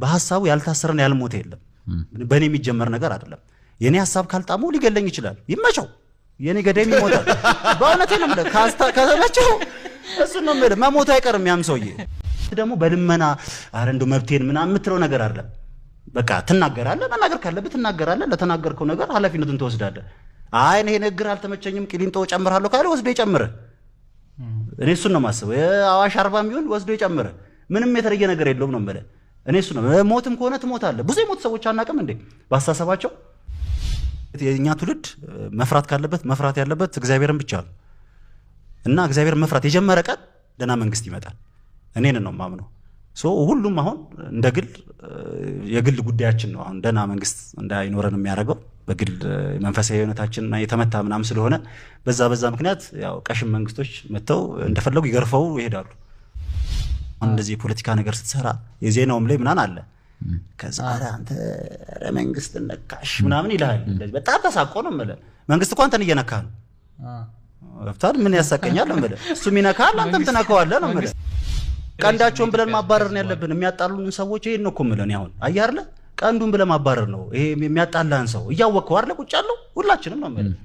በሐሳቡ ያልታሰረን ያልሞተ የለም በእኔ የሚጀመር ነገር አይደለም የኔ ሐሳብ ካልጣመው ሊገለኝ ይችላል ይመቸው የኔ ገደም ይሞታል በእውነቴ ነው ማለት ካስተመቸው እሱ ነው ማለት መሞት አይቀርም ያም ሰውዬ ደግሞ በልመና አረ እንደው መብቴን ምናምን የምትለው ነገር አይደለም በቃ ትናገራለህ መናገር ካለብህ ትናገራለህ ለተናገርከው ነገር ኃላፊነቱን ትወስዳለህ አይ እኔ ነገር አልተመቸኝም ቂሊንጦ ጨምራለሁ ካለ ወስዶ ይጨምር እኔ እሱ ነው ማስበው አዋሽ 40 ሚሊዮን ወስዶ ይጨምር ምንም የተለየ ነገር የለውም ነው ማለት እኔ እሱ ነው ሞትም ከሆነ ትሞታለህ ብዙ የሞት ሰዎች አናቀም እንዴ ባስተሳሰባቸው የኛ ትውልድ መፍራት ካለበት መፍራት ያለበት እግዚአብሔርን ብቻ ነው እና እግዚአብሔር መፍራት የጀመረ ቀን ደና መንግስት ይመጣል እኔን ነው ማምነው ሁሉም አሁን እንደግል የግል ጉዳያችን ነው አሁን ደና መንግስት እንዳይኖረን የሚያደርገው በግል መንፈሳዊ ህይወታችን የተመታ ምናም ስለሆነ በዛ ምክንያት ያው ቀሽም መንግስቶች መተው እንደፈለጉ ይገርፈው ይሄዳሉ እንደዚህ ፖለቲካ ነገር ስትሰራ የዜናውም ላይ ምናን አለ ከዛ አንተ መንግስት ነካሽ ምናምን ይላል እንደዚህ በጣም ተሳቆ ነው ማለት መንግስት እኮ አንተን እየነካ ነው ወፍታድ ምን ያሳቀኛል ነው ማለት እሱ ሚነካል አንተም ትነካዋለህ ነው ማለት ቀንዳቸውን ብለን ማባረር ነው ያለብን የሚያጣሉን ሰዎች ይሄን ነው እኮ ማለት ነው አሁን አያርለ ቀንዱን ብለን ማባረር ነው ይሄ የሚያጣላን ሰው እያወቀው አይደል ቁጭ ያለው ሁላችንም ነው ማለት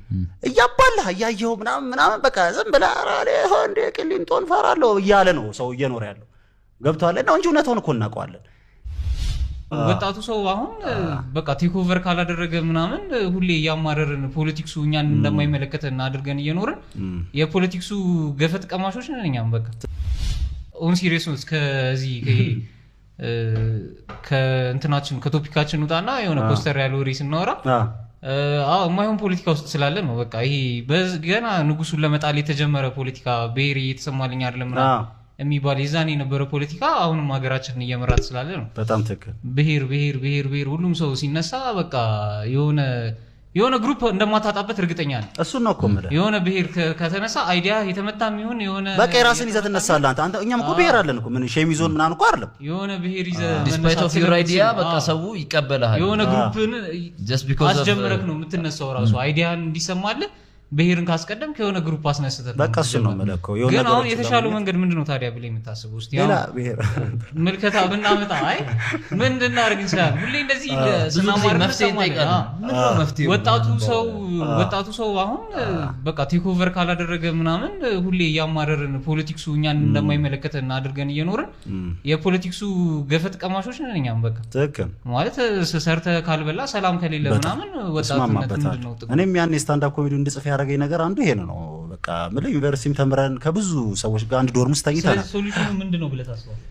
እያባላህ ያያየው ምናምን በቃ ዝም ብለህ አራለ እንደ ቂሊንጦን ፈራለሁ እያለ ነው ሰው እየኖረ ያለው ገብቷል ነው እንጂ እውነቱን እኮ እናውቀዋለን ወጣቱ ሰው አሁን በቃ ቴክ ኦቨር ካላደረገ ምናምን ሁሌ ያማረርን ፖለቲክሱ እኛን እንደማይመለከተና አድርገን እየኖርን የፖለቲክሱ ገፈት ቀማሾች ነን እኛም በቃ ኦን ሲሪየስ ነው ከዚህ ከእንትናችን ከቶፒካችን ውጣና የሆነ ፖስተር ያለው ሪስ እናወራ የማይሆን ፖለቲካ ውስጥ ስላለ ነው በቃ ይሄ ገና ንጉሱን ለመጣል የተጀመረ ፖለቲካ ብሄር እየተሰማልኝ አይደለም የሚባል የዛኔ የነበረ ፖለቲካ አሁንም ሀገራችንን እየመራት ስላለ ነው በጣም ትክክል ብሄር ሁሉም ሰው ሲነሳ በቃ የሆነ ግሩፕ እንደማታጣበት እርግጠኛ ነኝ እሱ ነው እኮ ማለት የሆነ ብሄር ከተነሳ አይዲያ የተመታም ይሁን የሆነ በቃ የራስን ይዘት ተነሳለህ አንተ እኛም እኮ ብሄር አለን እኮ ምን ሸሚዞን ምናምን እኮ አይደለም የሆነ ብሄር ይዘ ዲስፓይት ኦፍ ዩር አይዲያ በቃ ሰው ይቀበላል የሆነ ግሩፕን አስጀምረክ ነው የምትነሳው ራሱ አይዲያን እንዲሰማልህ ብሄርን ካስቀደም ከሆነ ግሩፕ አስነስተህ በቃ እሱ ነው መለከው ግን አሁን የተሻለው መንገድ ምንድነው ታዲያ ብለ የምታስበው እስቲ ሌላ ብሄር መልከታ ብናመጣ አይ ምንድነው አርግ ይችላል ሁሌ እንደዚህ ስናማር መፍትሄ ወጣቱ ሰው አሁን በቃ ቴክ ኦቨር ካላደረገ ምናምን ሁሌ ያማረርን ፖለቲክሱ እኛን እንደማይመለከተና አድርገን እየኖርን የፖለቲክሱ ገፈት ቀማሾች ነን እኛም በቃ ትክክል ማለት ሰርተ ካልበላ ሰላም ከሌለ ምናምን ወጣቱነት ምንድነው እኔም ያን ስታንድ አፕ ኮሜዲ እንድጽፍ ያደረገኝ ነገር አንዱ ይሄ ነው በቃ ምን ዩኒቨርሲቲም ተምረን ከብዙ ሰዎች ጋር አንድ ዶርም ውስጥ ተኝተናል ሶሉሽኑ ምንድነው ብለህ ታስባለህ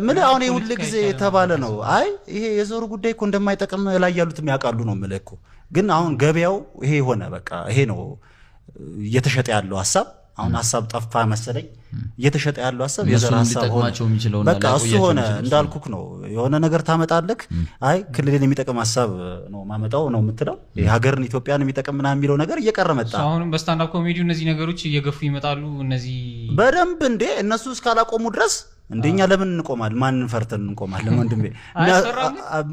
ምን አሁን ሁሉ ጊዜ ተባለ ነው አይ ይሄ የዞሩ ጉዳይ እኮ እንደማይጠቅም ላይ ያሉትም ያውቃሉ ነው ማለት እኮ ግን አሁን ገበያው ይሄ ሆነ በቃ ይሄ ነው እየተሸጠ ያለው ሐሳብ አሁን ሐሳብ ጠፋ መሰለኝ እየተሸጠ ያለው ሐሳብ የዘራ ሐሳብ ሆነ በቃ እሱ ሆነ እንዳልኩክ ነው የሆነ ነገር ታመጣለክ አይ ክልልን የሚጠቅም ሐሳብ ነው ማመጣው ነው የምትለው የሀገርን ኢትዮጵያን የሚጠቅም ምናምን የሚለው ነገር እየቀረ መጣ አሁንም በስታንድ አፕ ኮሜዲው እነዚህ ነገሮች እየገፉ ይመጣሉ እነዚህ በደንብ እንዴ እነሱ እስካላቆሙ ድረስ እንደኛ ለምን እንቆማለን ማንን ፈርተን እንቆማለን ወንድሜ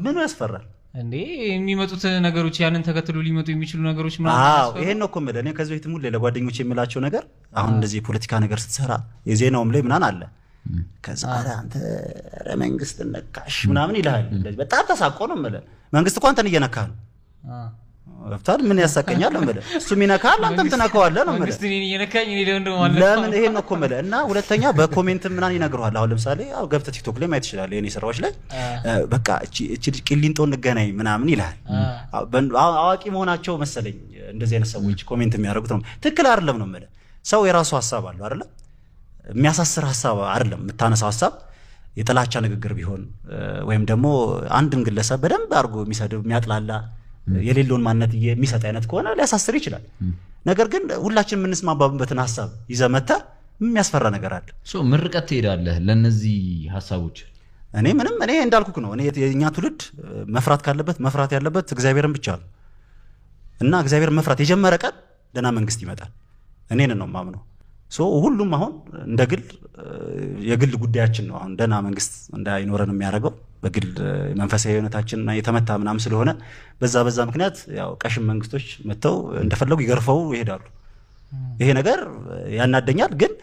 ምን ያስፈራል እንዴ የሚመጡት ነገሮች ያንን ተከትሎ ሊመጡ የሚችሉ ነገሮች ማለት ይሄን ነው እኮ ማለት እኔ ከዚህ በፊት ሙሉ ለጓደኞቼ የምላቸው ነገር አሁን እንደዚህ ፖለቲካ ነገር ስትሰራ የዜናውም ላይ ምናን አለ ከዛ አንተ መንግስት ነካሽ ምናምን ይላል እንደዚህ በጣም ተሳቆ ነው ማለት መንግስት እኮ አንተን እየነካ ነው ወፍታድ ምን ያሳቀኛል ነው ማለት እሱ ሚነካል አንተም ትነካዋለህ ነው ማለት መንግስት እኔን እየነካኝ እኔ ለምን ማለት ለምን ይሄን ነው እኮ ማለት እና ሁለተኛ በኮሜንት ምናን ይነግሩሃል አሁን ለምሳሌ አው ገብተህ ቲክቶክ ላይ ማየት ይችላል የኔ ስራዎች ላይ በቃ እቺ ቂሊንጦ እንገናኝ ምናምን ይላል አዋቂ መሆናቸው መሰለኝ እንደዚህ አይነት ሰዎች ኮሜንት የሚያደርጉት ነው ትክክል አይደለም ነው ማለት ሰው የራሱ ሐሳብ አለው አይደል የሚያሳስር ሐሳብ አይደለም የምታነሳው ሐሳብ የጥላቻ ንግግር ቢሆን ወይም ደግሞ አንድን ግለሰብ በደንብ አድርጎ የሚሰድብ የሚያጥላላ የሌለውን ማንነት የሚሰጥ አይነት ከሆነ ሊያሳስር ይችላል ነገር ግን ሁላችንም የምንስማማበትን ሐሳብ ይዘመታ የሚያስፈራ ነገር አለ ምርቀት ትሄዳለህ ለነዚህ ሐሳቦች እኔ እንዳልኩክ ነው እኔ የኛ ትውልድ መፍራት ካለበት መፍራት ያለበት እግዚአብሔርን ብቻ ነው እና እግዚአብሔር መፍራት የጀመረ ቀን ደና መንግስት ይመጣል እኔን ነው ማምነው ሁሉም አሁን እንደግል የግል ጉዳያችን ነው አሁን ደና መንግስት እንዳይኖረን የሚያደርገው በግል መንፈሳዊ ህይወታችን የተመታ ምናምን ስለሆነ በዛ ምክንያት ያው ቀሽም መንግስቶች መተው እንደፈለጉ ይገርፈው ይሄዳሉ ይሄ ነገር ያናደኛል ግን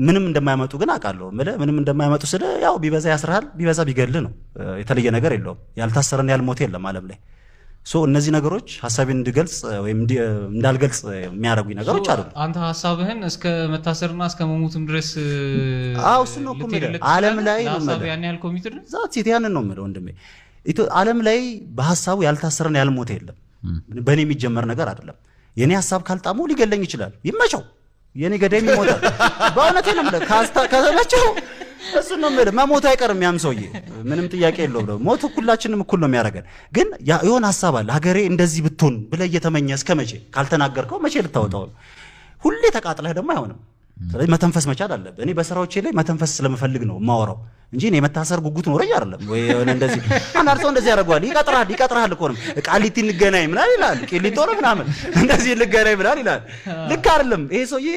ምንም እንደማያመጡ ግን አውቃለሁ። ምንም እንደማያመጡ ስለ ያው ቢበዛ ያስራል ቢበዛ ቢገል ነው። የተለየ ነገር የለውም። ያልታሰረና ያልሞተ የለም ዓለም ላይ። እነዚህ ነገሮች ሐሳቤን እንድገልጽ ወይም እንዳልገልጽ የሚያደርጉኝ ነገሮች አይደሉም። አንተ ሐሳብህን እስከ መታሰርና እስከ መሞትም ድረስ እሱ ነው እኮ ዓለም ላይ ሐሳብ ያን ያህል ኮሚትድ ዛት ያንን ነው የምለው ወንድሜ። ዓለም ላይ በሐሳቡ ያልታሰረና ያልሞተ የለም። በእኔ የሚጀመር ነገር አይደለም። የኔ ሐሳብ ካልጣመው ሊገለኝ ይችላል። ይመቸው። የኔ ገዳይም ይሞታል። በእውነቴ ነው የምልህ። ካስተመቸው እሱ ነው የምልህ። መሞቱ አይቀርም ያም ሰውዬ፣ ምንም ጥያቄ የለውም። ደግሞ ሞት ሁላችንም እኩል ነው የሚያደርገን። ግን የሆነ ሐሳብ አለ። ሀገሬ እንደዚህ ብትሆን ብለህ እየተመኘህ እስከ መቼ? ካልተናገርከው መቼ ልታወጣው ነው? ሁሌ ተቃጥለህ ደግሞ አይሆንም። ስለዚህ መተንፈስ መቻል አለብህ። እኔ በስራዎቼ ላይ መተንፈስ ስለምፈልግ ነው የማወራው እንጂ እኔ የመታሰር ጉጉት ኖረኝ አይደለም። ወይ የሆነ እንደዚህ አንዳንድ ሰው እንደዚህ ያደርገዋል። ይቀጥራል እኮ ነው። ቃሊቲ እንገናኝ ምናምን ይላል። ቂሊንጦ ነው ምናምን እንደዚህ እንገናኝ ምናምን ይላል። ልክ አይደለም ይሄ ሰውዬ።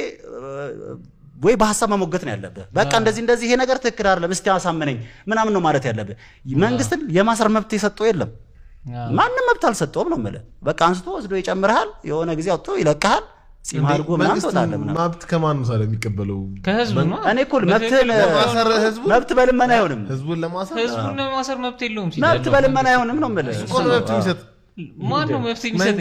ወይ በሐሳብ መሞገት ነው ያለብህ። በቃ እንደዚህ ይሄ ነገር ትክክል አይደለም እስቲ አሳመነኝ ምናምን ነው ማለት ያለብህ። መንግስትን የማሰር መብት የሰጠው የለም። ማንም መብት አልሰጠውም ነው የምልህ። በቃ አንስቶ ወስዶ ይጨምርሃል፣ የሆነ ጊዜ አውጥቶ ይለቅሃል። ሲም አድርጎ ምናምን ተወጣለ ምናምን። መብት ከማን ነው ታዲያ የሚቀበለው? ከህዝብ ነው። እኔ እኮ መብት በልመና አይሆንም። ህዝቡን ለማሰር መብት የለውም። መብት በልመና አይሆንም ነው የምልህ። እሱ ነው መብት የሚሰጥ። ማን ነው መብት የሚሰጥ?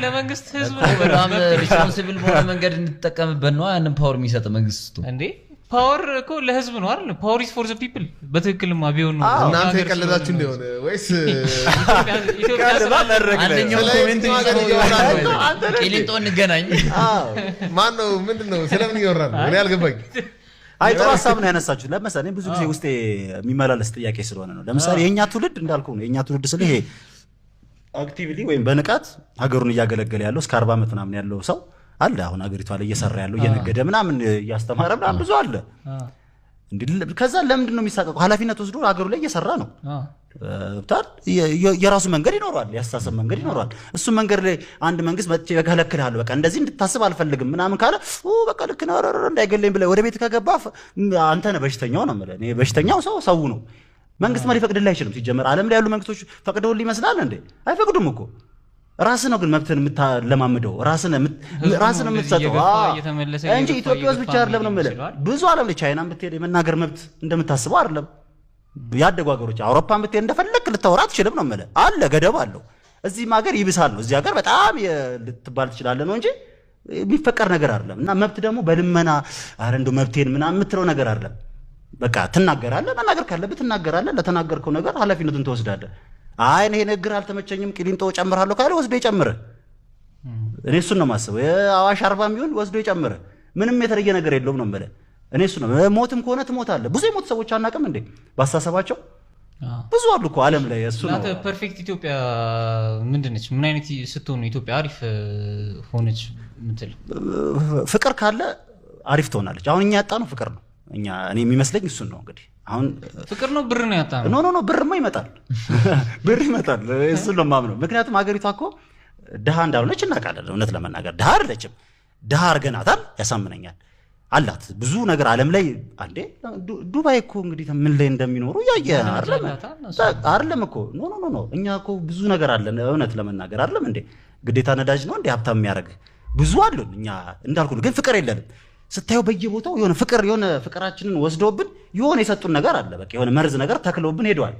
ለመንግስት ህዝብ ነው። በጣም ሪስፖንሲብል በሆነ መንገድ እንድትጠቀምበት ነው ያንን ፓወር የሚሰጥ መንግስቱ እንዴ። ፓወር እኮ ለህዝብ ነው አይደል? ፓወር ኢዝ ፎር ዘ ፒፕል። በትክክልማ ቢሆን ነው። እናንተ የቀለዳችሁ እንደሆነ ወይስ ኢትዮጵያ አንደኛው ኮሜንት ቂሊንጦ እንገናኝ። ማን ነው? ምንድነው? ስለምን እያወራን ነው? እኔ አልገባኝ። አይ ጥሩ ሀሳብ ነው ያነሳችሁት። ለምሳሌ ብዙ ጊዜ ውስጤ የሚመላለስ ጥያቄ ስለሆነ ነው። ለምሳሌ የኛ ትውልድ እንዳልኩ ነው። የኛ ትውልድ ስለ ይሄ አክቲቭሊ ወይም በንቃት ሀገሩን እያገለገለ ያለው እስከ 40 ዓመት ምናምን ያለው ሰው አለ። አሁን ሀገሪቷ ላይ እየሰራ ያለው እየነገደ ምናምን እያስተማረ ምናምን ብዙ አለ። ከዛ ለምንድን ነው የሚሳቀቀው? ኃላፊነት ወስዶ ሀገሩ ላይ እየሰራ ነው። የራሱ መንገድ ይኖረዋል፣ ያስተሳሰብ መንገድ ይኖረዋል። እሱ መንገድ ላይ አንድ መንግስት መጥቼ እከለክልሃለሁ በቃ እንደዚህ እንድታስብ አልፈልግም ምናምን ካለ በቃ ልክ ነው እንዳይገለኝ ብለህ ወደ ቤት ከገባ አንተ ነህ በሽተኛው ነው የምልህ። እኔ በሽተኛው ሰው ነው። መንግስት ማለት ሊፈቅድልህ አይችልም። ሲጀመር ዓለም ላይ ያሉ መንግስቶች ፈቅደውልህ ይመስላል እንዴ? አይፈቅዱም እኮ። ራስህ ነው ግን መብትን የምታለማምደው፣ ራስህ ነው የምትሰጠው እንጂ ኢትዮጵያ ውስጥ ብቻ አይደለም ነው የምልህ። ብዙ ዓለም ላይ ቻይናን ብትሄድ የመናገር መብት እንደምታስበው አይደለም። ያደጉ ሀገሮች አውሮፓን ብትሄድ እንደፈለክ ልታወራ አትችልም ነው የምልህ። አለ ገደብ አለው። እዚህም ሀገር ይብሳል ነው። እዚህ ሀገር በጣም ልትባል ትችላለህ ነው እንጂ የሚፈቀር ነገር አይደለም። እና መብት ደግሞ በልመና አረ እንደው መብቴን ምናምን የምትለው ነገር አይደለም። በቃ ትናገራለህ፣ መናገር ካለብህ ትናገራለህ። ለተናገርከው ነገር ኃላፊነቱን ትወስዳለህ። አይ እኔ ንግግር አልተመቸኝም ቂሊንጦ ጨምራለሁ ካለ ወስዶ ይጨምርህ። እኔ እሱን ነው የማስበው። አዋሽ 40 ሚሆን ወስዶ ይጨምርህ። ምንም የተለየ ነገር የለውም ነው የምልህ። እኔ እሱ ነው። ሞትም ከሆነ ትሞታለህ። ብዙ የሞት ሰዎች አናውቅም እንዴ? ባስተሳሰባቸው ብዙ አሉ እኮ ዓለም ላይ። እሱ ነው ፐርፌክት ኢትዮጵያ ምንድን ነች? ምን አይነት ስትሆን ኢትዮጵያ አሪፍ ሆነች ምትል? ፍቅር ካለ አሪፍ ትሆናለች። አሁን እኛ ያጣነው ፍቅር ነው። እኔ የሚመስለኝ እሱን ነው። እንግዲህ አሁን ፍቅር ነው ብር ነው ያጣነው? ኖ ብርማ ይመጣል። ብር ይመጣል። እሱን ነው የማምነው። ምክንያቱም ሀገሪቷ እኮ ድሃ እንዳልሆነች እናውቃለን። እውነት ለመናገር ድሃ አይደለችም። ድሃ አድርገናታል። ያሳምነኛል አላት ብዙ ነገር ዓለም ላይ አንዴ ዱባይ እኮ እንግዲህ ምን ላይ እንደሚኖሩ ያየ አይደለም እኮ ኖ እኛ እኮ ብዙ ነገር አለን። እውነት ለመናገር አይደለም እንዴ ግዴታ ነዳጅ ነው እንዴ ሀብታም የሚያደርግ ብዙ አሉን። እኛ እንዳልኩ ግን ፍቅር የለንም። ስታየው በየቦታው የሆነ ፍቅራችንን ወስዶብን የሆነ የሰጡን ነገር አለ። በቃ የሆነ መርዝ ነገር ተክለውብን ሄደዋል።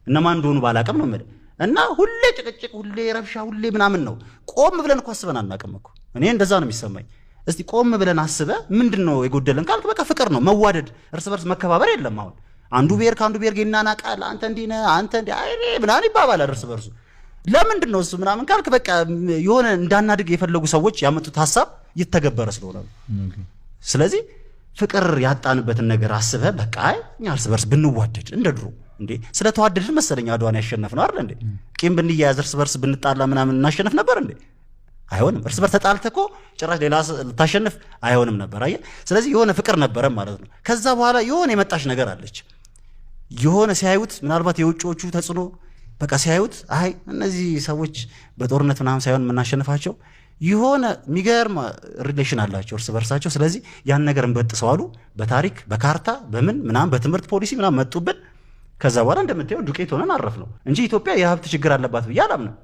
እነማን እንደሆኑ ባላቅም ነው የምልህ። እና ሁሌ ጭቅጭቅ፣ ሁሌ ረብሻ፣ ሁሌ ምናምን ነው። ቆም ብለን እኮ አስበን አናውቅም እኮ። እኔ እንደዛ ነው የሚሰማኝ። እስቲ ቆም ብለን አስበህ ምንድነው የጎደለን ካልክ በቃ ፍቅር ነው፣ መዋደድ፣ እርስ በርስ መከባበር የለም። አሁን አንዱ ብሔር ከአንዱ ብሔር ይናናቃል። አንተ እንዲህ ነህ፣ አንተ እንዲህ አይኔ ምናምን ይባባላል እርስ በርሱ። ለምንድን ነው እሱ ምናምን ካልክ በቃ የሆነ እንዳናድግ የፈለጉ ሰዎች ያመጡት ሀሳብ እየተገበረ ስለሆነ ነው። ስለዚህ ፍቅር ያጣንበትን ነገር አስበህ በቃ እኛ እርስ በርስ ብንዋደድ እንደ ድሮ እንዴ ስለተዋደድን መሰለኝ አድዋን ያሸነፍነው አይደል እንዴ? ቂም ብንያያዝ እርስ በርስ ብንጣላ ምናምን እናሸነፍ ነበር እንዴ? አይሆንም። እርስ በርስ ተጣልተህ እኮ ጭራሽ ሌላ ልታሸንፍ አይሆንም ነበር። አየህ፣ ስለዚህ የሆነ ፍቅር ነበረ ማለት ነው። ከዛ በኋላ የሆነ የመጣች ነገር አለች። የሆነ ሲያዩት ምናልባት የውጭዎቹ ተጽዕኖ በቃ ሲያዩት አይ እነዚህ ሰዎች በጦርነት ምናምን ሳይሆን የምናሸንፋቸው የሆነ የሚገርም ሪሌሽን አላቸው እርስ በርሳቸው። ስለዚህ ያን ነገር እንበጥሰው አሉ። በታሪክ በካርታ በምን ምናምን በትምህርት ፖሊሲ ምናምን መጡብን። ከዛ በኋላ እንደምታየው ዱቄት ሆነን አረፍ ነው እንጂ ኢትዮጵያ የሀብት ችግር አለባት ብዬ አላምንም።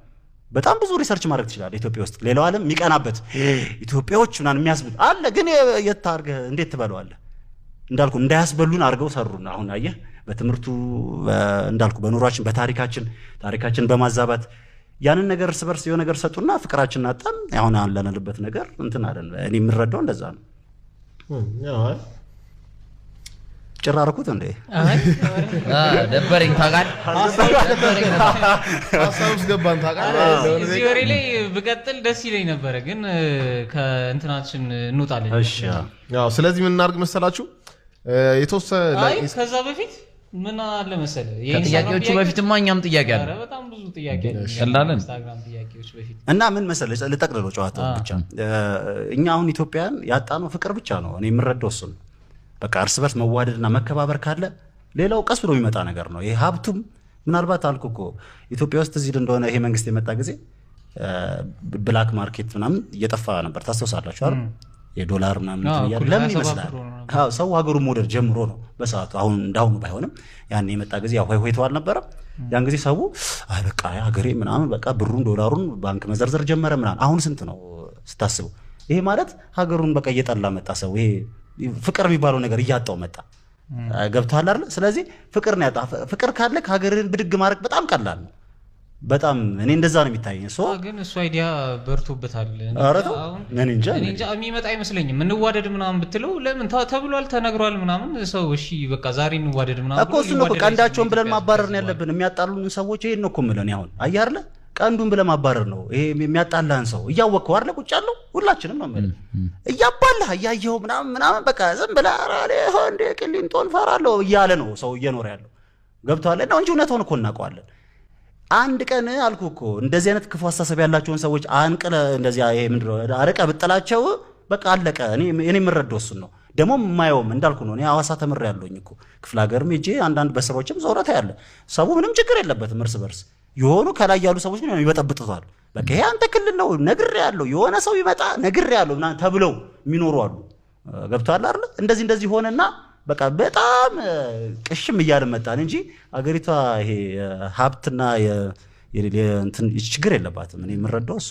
በጣም ብዙ ሪሰርች ማድረግ ትችላለህ ኢትዮጵያ ውስጥ። ሌላው ዓለም የሚቀናበት ኢትዮጵያዎች ምናምን የሚያስቡት አለ። ግን የት አድርገህ እንዴት ትበለዋለህ? እንዳልኩ እንዳያስበሉን አድርገው ሰሩን። አሁን አየህ በትምህርቱ እንዳልኩ በኑሯችን ታሪካችን በማዛባት ያንን ነገር እርስ በርስ የሆነ ነገር ሰጡና ፍቅራችንን አጣን። አሁን ያለንበት ነገር እንትን አይደል። እኔ የምረዳው እንደዛ ነው። ጭራርኩት እንዴ ደበረኝ ታውቃለህ። ሀሳቡስ ገባን ታውቃለህ። እዚህ ወሬ ላይ ብቀጥል ደስ ይለኝ ነበረ፣ ግን ከእንትናችን እንውጣለን። እሺ ያው ስለዚህ ምን እናድርግ መሰላችሁ? የተወሰነ ከዛ በፊት ምን አለ መሰለህ ከጥያቄዎቹ በፊትማ እኛም ጥያቄ አለ። ኧረ በጣም ብዙ ጥያቄ አለ። ኢንስታግራም ጥያቄዎች በፊት እና ምን መሰለህ ልጠቅልለው ጨዋታው ብቻ። እኛ አሁን ኢትዮጵያን ያጣነው ፍቅር ብቻ ነው። እኔ የምረዳው እሱ ነው። በቃ እርስ በርስ መዋደድና መከባበር ካለ ሌላው ቀስ ብሎ የሚመጣ ነገር ነው። ይሄ ሀብቱም ምናልባት አልኩ እኮ ኢትዮጵያ ውስጥ እዚህ እንደሆነ ይሄ መንግስት የመጣ ጊዜ ብላክ ማርኬት ምናምን እየጠፋ ነበር። ታስታውሳላችሁ አይደል? የዶላር ምናምን ይያል ለምን ይመስላል? ሰው ሀገሩን መውደድ ጀምሮ ነው በሰዓቱ። አሁን እንዳሁኑ ባይሆንም ያን የመጣ ጊዜ ያው ሆይሆይተው አልነበረም? ያን ጊዜ ሰው አይ በቃ ሀገሬ ምናምን በቃ ብሩን ዶላሩን ባንክ መዘርዘር ጀመረ ምናምን። አሁን ስንት ነው ስታስቡ? ይሄ ማለት ሀገሩን በቃ እየጠላ መጣ ሰው። ይሄ ፍቅር የሚባለው ነገር እያጣው መጣ። ገብቷል አይደል? ስለዚህ ፍቅር ነው ያጣ። ፍቅር ካለ ሀገርን ብድግ ማድረግ በጣም ቀላል ነው። በጣም እኔ እንደዛ ነው የሚታየኝ። ግን እሱ አይዲያ በርቶበታል። እኔ እንጃ የሚመጣ አይመስለኝም። እንዋደድ ምናምን ብትለው ለምን ተብሏል ተነግሯል ምናምን ሰው እሺ በቃ ዛሬ እንዋደድ ምናምን እኮ እሱ ነው በቃ ቀንዳቸውን ብለን ማባረር ነው ያለብን። የሚያጣሉን ሰዎች ይሄን ነው እኮ የምለን። አሁን አየህ አይደለ ቀንዱን ብለን ማባረር ነው። ይሄ የሚያጣላህን ሰው እያወቅኸው አይደለ ቁጭ ያለው ሁላችንም ነው የምልህ። እያባላህ እያየኸው ምናምን በቃ ዝም ብለህ አሬ እንደ ቅሊንጦን ፈራለሁ እያለ ነው ሰው እየኖረ ያለው። ገብቶሃል ነው እንጂ እውነቱን እኮ እናውቀዋለን። አንድ ቀን አልኩ እኮ እንደዚህ አይነት ክፉ አስተሳሰብ ያላቸውን ሰዎች አንቅለ እንደዚህ ይሄ ምንድነው አረቀ ብጥላቸው በቃ አለቀ። እኔ የምረዳው እሱን ነው። ደግሞ የማየውም እንዳልኩ ነው። እኔ ሐዋሳ ተምሬያለሁኝ እኮ ክፍለ ሀገርም ሄጄ አንዳንድ በስራዎችም ዞረታ ያለ ሰው ምንም ችግር የለበትም እርስ በርስ። የሆኑ ከላይ ያሉ ሰዎች ግን ይበጠብጡታል። በቃ ይሄ አንተ ክልል ነው ነግሬያለሁ፣ የሆነ ሰው ይመጣ ነግሬያለሁ ምናምን ተብለው የሚኖሩ አሉ። ገብቶሃል አይደል? እንደዚህ ሆነና በቃ በጣም ቅሽም እያለ መጣን እንጂ አገሪቷ ይሄ ሀብትና የእንትን ችግር የለባትም። እኔ የምረዳው እሱ